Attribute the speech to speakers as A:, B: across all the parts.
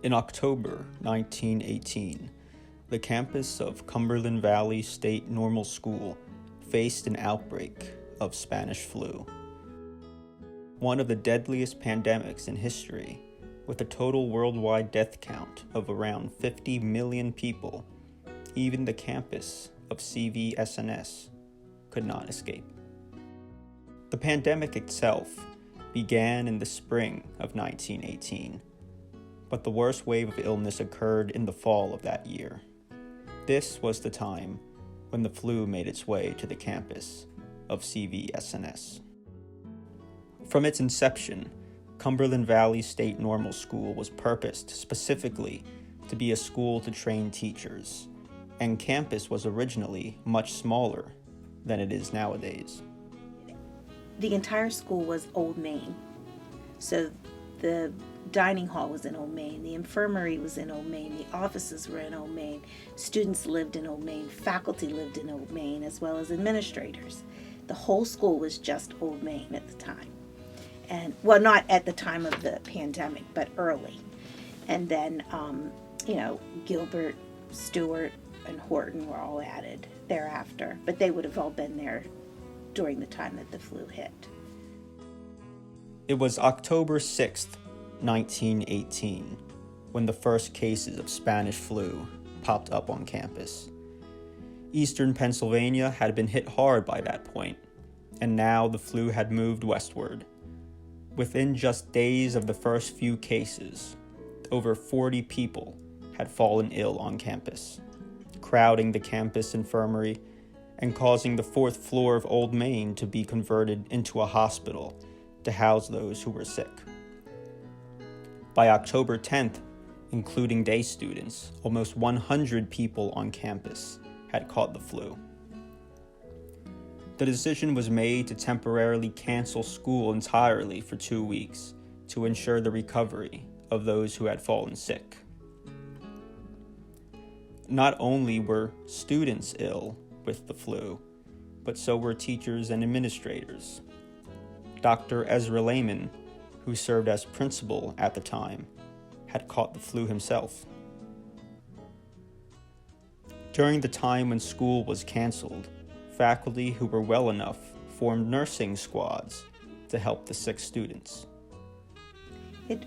A: In October 1918, the campus of Cumberland Valley State Normal School faced an outbreak of Spanish flu. One of the deadliest pandemics in history, with a total worldwide death count of around 50 million people, even the campus of CVSNS could not escape. The pandemic itself began in the spring of 1918, but the worst wave of illness occurred in the fall of that year. This was the time when the flu made its way to the campus of CVSNS. From its inception, Cumberland Valley State Normal School was purposed specifically to be a school to train teachers, and campus was originally much smaller than it is nowadays.
B: The entire school was Old Main. So the dining hall was in Old Main, the infirmary was in Old Main, the offices were in Old Main, students lived in Old Main, faculty lived in Old Main, as well as administrators. The whole school was just Old Main at the time. And, well, not at the time of the pandemic, but early. And then, Gilbert, Stewart, and Horton were all added thereafter, but they would have all been there during the time that the flu hit.
A: It was October 6th, 1918, when the first cases of Spanish flu popped up on campus. Eastern Pennsylvania had been hit hard by that point, and now the flu had moved westward. Within just days of the first few cases, over 40 people had fallen ill on campus, crowding the campus infirmary and causing the fourth floor of Old Main to be converted into a hospital to house those who were sick. By October 10th, including day students, almost 100 people on campus had caught the flu. The decision was made to temporarily cancel school entirely for 2 weeks to ensure the recovery of those who had fallen sick. Not only were students ill with the flu, but so were teachers and administrators. Dr. Ezra Lehman, who served as principal at the time, had caught the flu himself. During the time when school was canceled, faculty who were well enough formed nursing squads to help the sick students.
B: It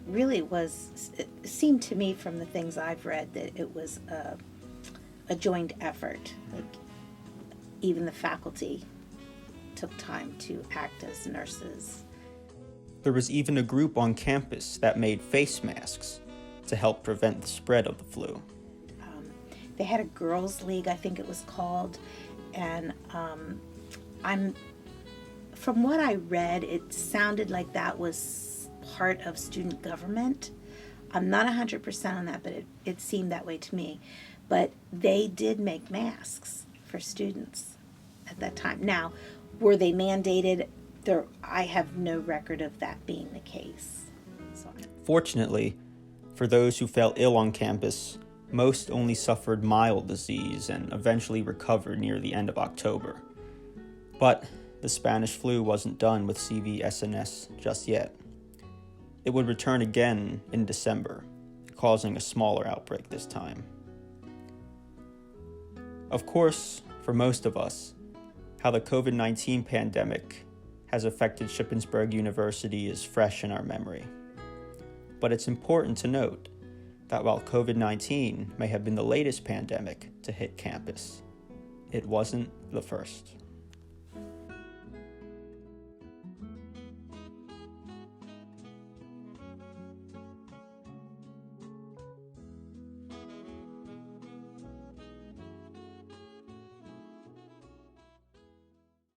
B: seemed to me from the things I've read that it was a joint effort. Like, even the faculty took time to act as nurses.
A: There was even a group on campus that made face masks to help prevent the spread of the flu.
B: They had a girls' league, I think it was called, and from what I read, it sounded like that was part of student government. I'm not 100% on that, but it seemed that way to me. But they did make masks for students at that time. Now, were they mandated? I have no record of that being the case.
A: Fortunately, for those who fell ill on campus, most only suffered mild disease and eventually recovered near the end of October. But the Spanish flu wasn't done with CVSNS just yet. It would return again in December, causing a smaller outbreak this time. Of course, for most of us, how the COVID-19 pandemic has affected Shippensburg University is fresh in our memory. But it's important to note that while COVID-19 may have been the latest pandemic to hit campus, it wasn't the first.